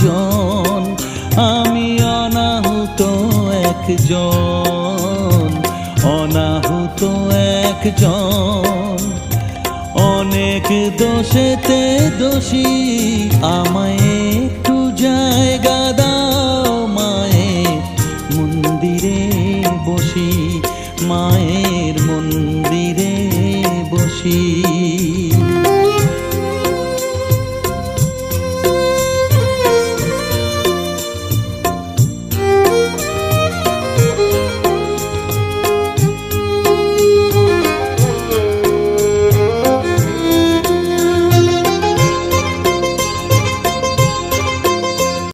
একজন, আমি অনাহুত একজন, অনাহুত একজন। অনেক দোষেতে দোষী, আমায় একটু